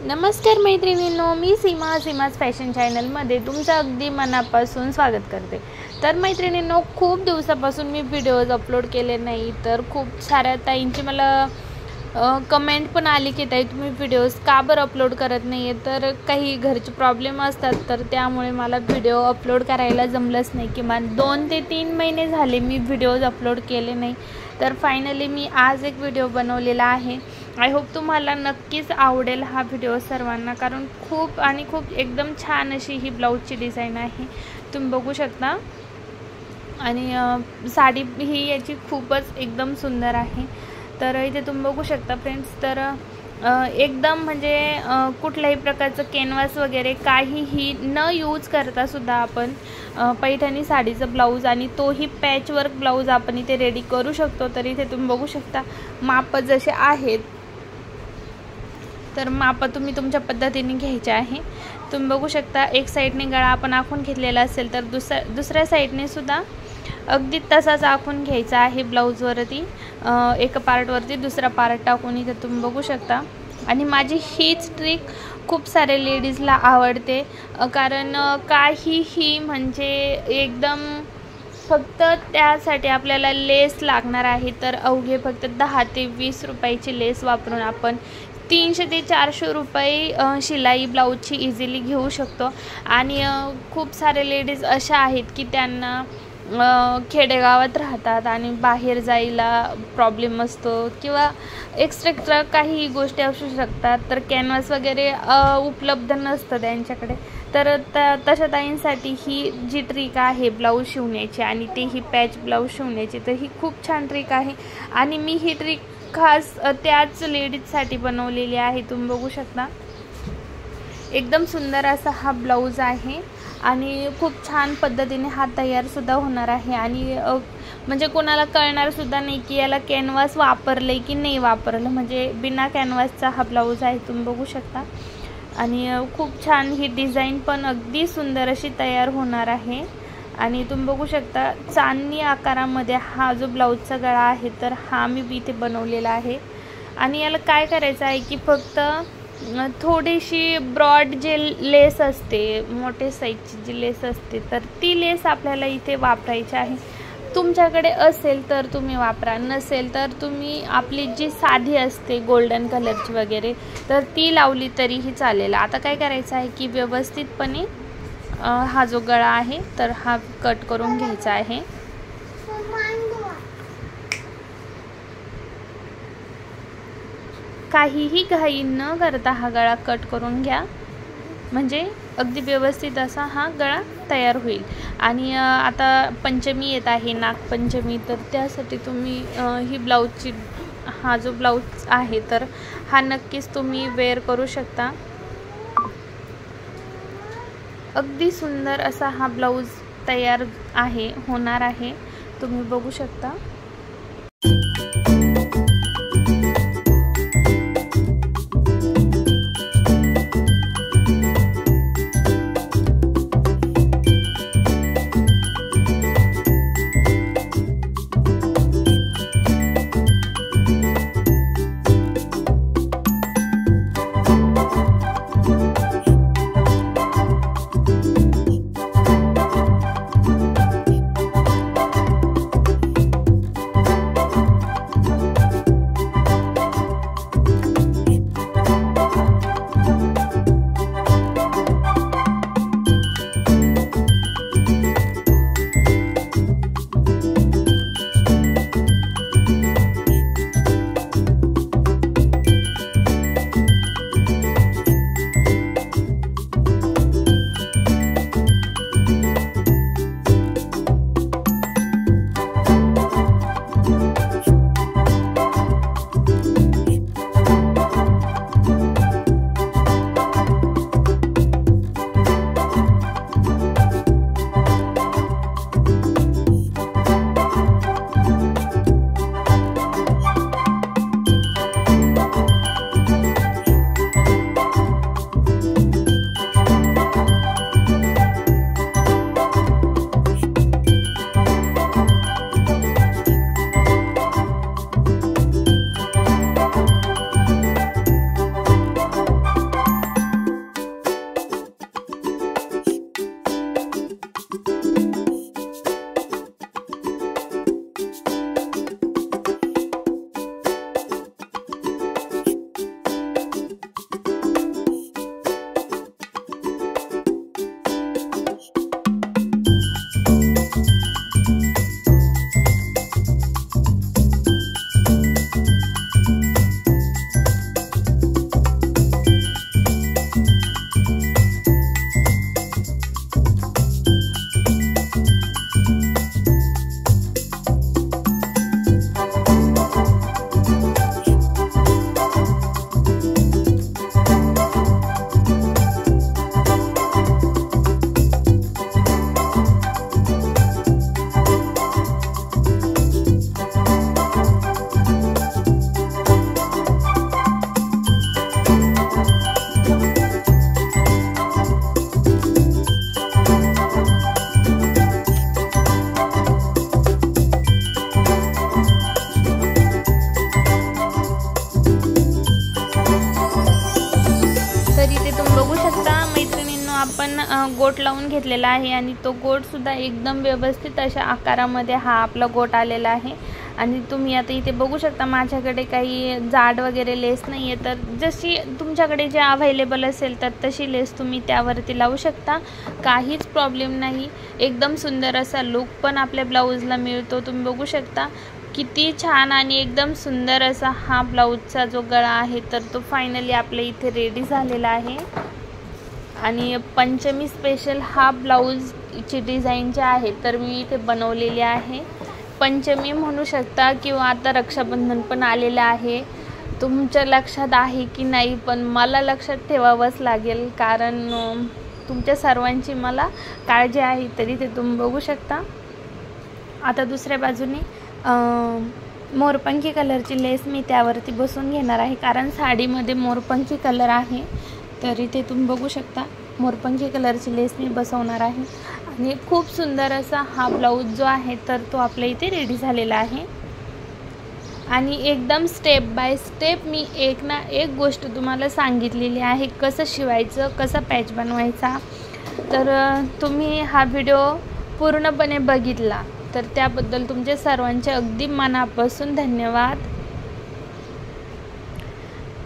नमस्कार मैत्रिणींनो, मी सीमाज फॅशन चॅनलमध्ये तुमचं अगदी मनापासून स्वागत करते। तर मैत्रिणींनो, खूप दिवसापासून मी व्हिडिओज अपलोड केले नाही, तर खूप साऱ्या ताईंची मला कमेंट पण आली की ताई तुम्ही व्हिडिओज का बरं अपलोड करत नाही आहे। तर काही घरचे प्रॉब्लेम असतात, तर त्यामुळे मला व्हिडिओ अपलोड करायला जमलंच नाही। किमान 2 ते 3 महिने झाले मी व्हिडिओज अपलोड केले नाही। तर फायनली मी आज एक व्हिडिओ बनवलेला आहे। आय होप तुम्हाला नक्कीच आवडेल हा व्हिडिओ सर्वांना, कारण खूप एकदम छान अशी ही ब्लाऊजची डिझाईन आहे, तुम्ही बघू शकता। आणि साडी ही याची खूपच एकदम सुंदर आहे। तर इथे तुम्ही बघू शकता फ्रेंड्स, तर एकदम म्हणजे कुठल्याही प्रकारचं कॅनव्हास वगैरे काहीही न यूज करता सुद्धा आपण पैठणी साडीचं ब्लाऊज आणि तोही पॅचवर्क ब्लाऊज आपण इथे रेडी करू शकतो। तर इथे तुम्ही बघू शकता माप जसे आहेत, तर माप तुम्ही तुमच्या पद्धतीने घ्यायचे आहे। तुम्ही बघू शकता एक साईडने गळा आपण आखून घेतलेला असेल तर दुसऱ्या साईडने सुद्धा अगदी तसाच आखून घ्यायचा आहे ब्लाऊजवरती। एका पार्टवरती दुसरा पार्ट टाकून इथे तुम्ही बघू शकता। आणि माझी हीच ट्रिक खूप सारे लेडीजला आवडते, कारण काहीही म्हणजे एकदम फक्त त्यासाठी आपल्याला लेस लागणार आहे। तर अवघे फक्त 10 ते 20 रुपयाची लेस वापरून आपण 300 ते 400 रुपये शिलाई ब्लाऊजची इझिली घेऊ शकतो। आणि खूप सारे लेडीज अशा आहेत की त्यांना खेडेगावात राहतात आणि बाहेर जायला प्रॉब्लेम असतो किंवा एक्स्ट्रा काही गोष्टी असू शकतात, तर कॅनव्हास वगैरे उपलब्ध नसतं त्यांच्याकडे। तर तशा ताईंसाठी ही जी ट्रिक आहे ब्लाऊज शिवण्याची आणि तेही पॅच ब्लाऊज शिवण्याची, तर ही खूप छान ट्रिक आहे। आणि मी ही ट्रिक खास त्याच लेडीजसाठी बनवलेली आहे। तुम्ही बघू शकता एकदम सुंदर असा हा ब्लाऊज आहे आणि खूप छान पद्धतीने हा तयार सुद्धा होणार आहे। आणि म्हणजे कोणाला कळणार सुद्धा नाही की याला कॅनव्हास वापरले की नाही वापरलं, म्हणजे बिना कॅनव्हासचा हा ब्लाऊज आहे। तुम्ही बघू शकता आणि खूप छान ही डिझाईन पण अगदी सुंदर अशी तयार होणार आहे। आणि तुम्ही बघू शकता चांदणी आकारामध्ये हा जो ब्लाऊजचा गळा आहे, तर हा मी इथे बनवलेला आहे। आणि याला काय करायचं आहे की फक्त थोडीशी ब्रॉड जे लेस असते, मोठे साईजची जी लेस असते, तर ती लेस आपल्याला इथे वापरायची आहे। तुमच्याकडे असेल तर तुम्ही वापरा, नसेल तर तुम्ही आपली जी साधी असते गोल्डन कलरची वगैरे, तर ती लावली तरीही चालेल। आता काय करायचं आहे की व्यवस्थितपणे हा जो गळा आहे तर हा कट करून घ्यायचा आहे। काहीही घाई न करता हा गळा कट करून घ्या, म्हणजे अगदी व्यवस्थित असा हा गळा तयार होईल। आणि आता पंचमी येत आहे, नागपंचमी, तर त्यासाठी तुम्ही ही ब्लाऊजची हा जो ब्लाऊज आहे तर हा नक्कीच तुम्ही वेअर करू शकता। अगदी सुंदर असा हा ब्लाऊज तयार होणार आहे, तुम्ही बघू शकता। आपण गोट लावून घेतलेला आहे आणि तो गोटसुद्धा एकदम व्यवस्थित अशा आकारामध्ये हा आपला गोट आलेला आहे। आणि तुम्ही आता इथे बघू शकता माझ्याकडे काही जाड वगैरे लेस नाही आहे, तर जशी तुमच्याकडे जे अवेलेबल असेल तर तशी लेस तुम्ही त्यावरती लावू शकता, काहीच प्रॉब्लेम नाही। एकदम सुंदर असा लुक पण आपल्या ब्लाऊजला मिळतो। तुम्ही बघू शकता किती छान आणि एकदम सुंदर असा हा ब्लाऊजचा जो गळा आहे तर तो फायनली आपल्या इथे रेडी झालेला आहे। आणि पंचमी स्पेशल हा ब्लाऊजची डिझाईन जे आहे तर मी इथे बनवलेली आहे। पंचमी म्हणू शकता किंवा आता रक्षाबंधन पण आलेलं आहे, तुमच्या लक्षात आहे की नाही पण मला लक्षात ठेवावंच लागेल, कारण तुमच्या सर्वांची मला काळजी आहे। तरी ते तुम्ही बघू शकता। आता दुसऱ्या बाजूने मोरपंखी कलरची लेस मी त्यावरती बसून घेणार आहे, कारण साडीमध्ये मोरपंखी कलर आहे। तर इथे तुम्ही बघू शकता मोरपंखी कलरची लेस मी बसवणार आहे आणि खूप सुंदर असा हा ब्लाऊज जो आहे तर तो आपल्या इथे रेडी झालेला आहे। आणि एकदम स्टेप बाय स्टेप मी एक ना एक गोष्ट तुम्हाला सांगितलेली आहे, कसं शिवायचं, कसं पॅच बनवायचा। तर तुम्ही हा व्हिडिओ पूर्णपणे बघितला तर त्याबद्दल तुमचे सर्वांचे अगदी मनापासून धन्यवाद।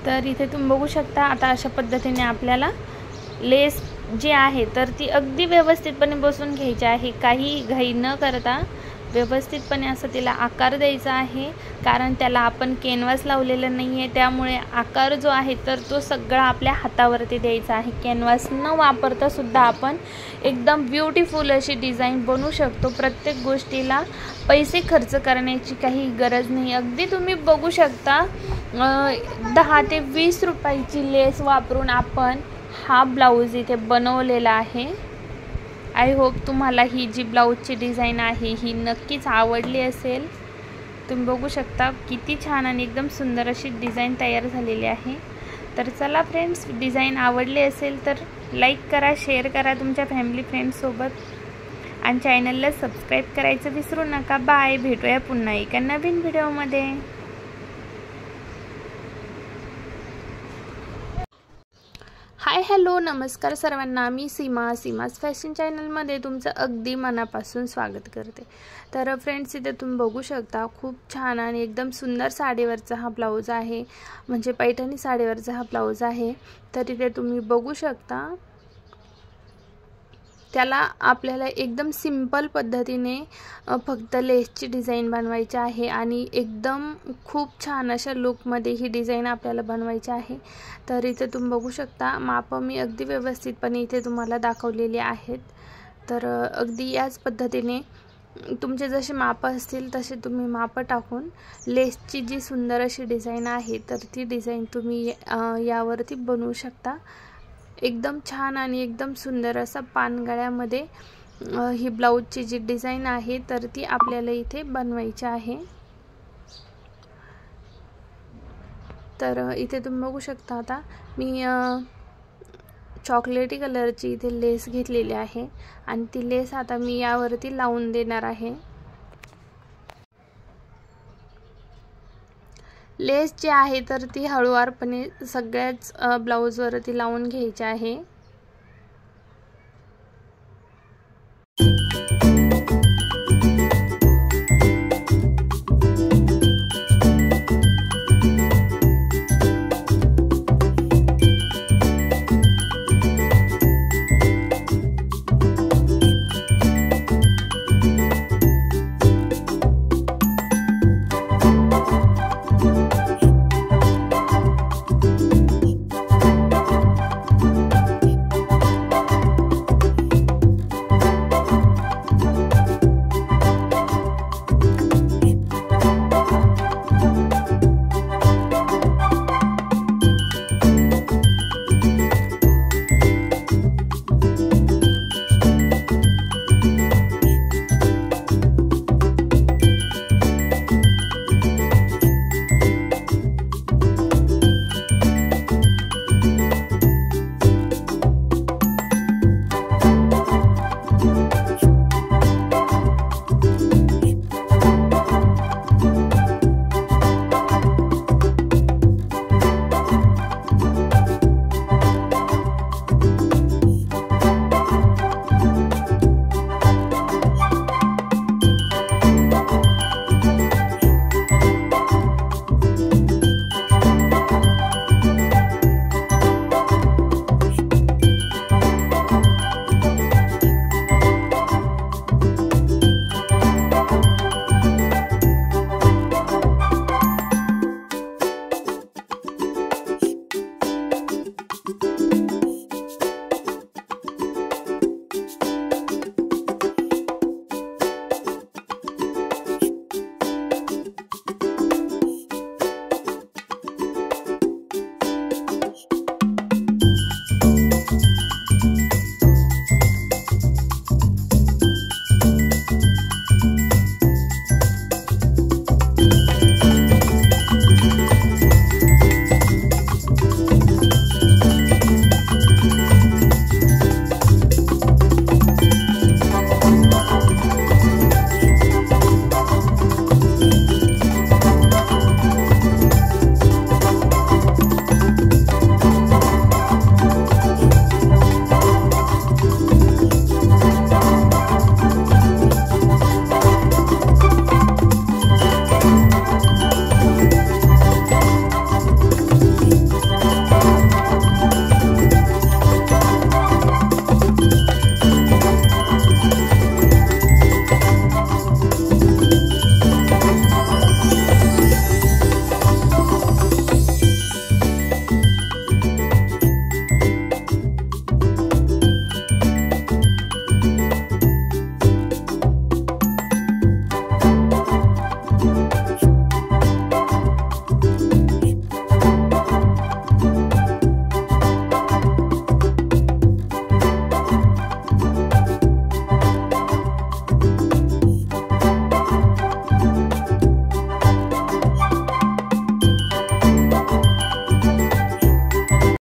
तर इथे तुम्ही बघू शकता आता अशा पद्धतीने आपल्याला लेस जी आहे तर ती अगदी व्यवस्थितपणे बसून घ्यायची आहे, काही घाई न करता व्यवस्थितपणे असं तिला आकार द्यायचा आहे, कारण त्याला आपण कॅनव्हास लावलेलं नाही आहे, त्यामुळे आकार जो आहे तर तो सगळा आपल्या हातावरती द्यायचा आहे। कॅनव्हास न वापरता सुद्धा आपण एकदम ब्युटिफुल अशी डिझाईन बनवू शकतो। प्रत्येक गोष्टीला पैसे खर्च करण्याची काही गरज नाही। अगदी तुम्ही बघू शकता 10 ते 20 रुपयाची लेस वापरून आपण हा ब्लाऊज इथे बनवलेला आहे। आय होप तुम्हाला ही जी ब्लाऊजची डिझाईन आहे ही नक्कीच आवडली असेल। तुम्ही बघू शकता किती छान आणि एकदम सुंदर अशी डिझाईन तयार झालेली आहे। तर चला फ्रेंड्स, डिझाईन आवडली असेल तर लाईक करा, शेअर करा तुमच्या फॅमिली फ्रेंड्ससोबत आणि चॅनलला सबस्क्राईब करायचं विसरू नका। बाय, भेटूया पुन्हा एका नवीन व्हिडिओमध्ये। हाय हॅलो नमस्कार सर्वांना, मी सीमाज फॅशन चॅनलमध्ये तुमचं अगदी मनापासून स्वागत करते। तर फ्रेंड्स, इथे तुम्ही बघू शकता खूप छान आणि एकदम सुंदर साडीवरचा हा ब्लाऊज आहे, म्हणजे पैठणी साडीवरचा हा ब्लाऊज आहे। तर इथे तुम्ही बघू शकता त्याला आपल्याला एकदम सिंपल पद्धतीने फक्त लेसची डिझाईन बनवायची आहे आणि एकदम खूप छान अशा लुकमध्ये ही डिझाईन आपल्याला बनवायची आहे। तर इथे तुम्ही बघू शकता माप मी अगदी व्यवस्थितपणे इथे तुम्हाला दाखवलेली आहेत। तर अगदी याच पद्धतीने तुमचे जसे माप असतील तसे तुम्ही माप टाकून लेसची जी सुंदर अशी डिझाईन आहे तर ती डिझाईन तुम्ही यावरती बनवू शकता। एकदम छान आणि एकदम सुंदर असा पानगळ्यामध्ये ही ब्लाऊजची जी डिझाईन आहे तर ती आपल्याला इथे बनवायची आहे। तर इथे तुम्ही बघू शकता आता मी चॉकलेटी कलरची इथे लेस घेतलेली आहे आणि ती लेस आता मी यावरती लावून देणार आहे। लेस जी आहे तर ती हळूवारपणे सगळ्याच ब्लाऊजवरती लावून घ्यायची आहे।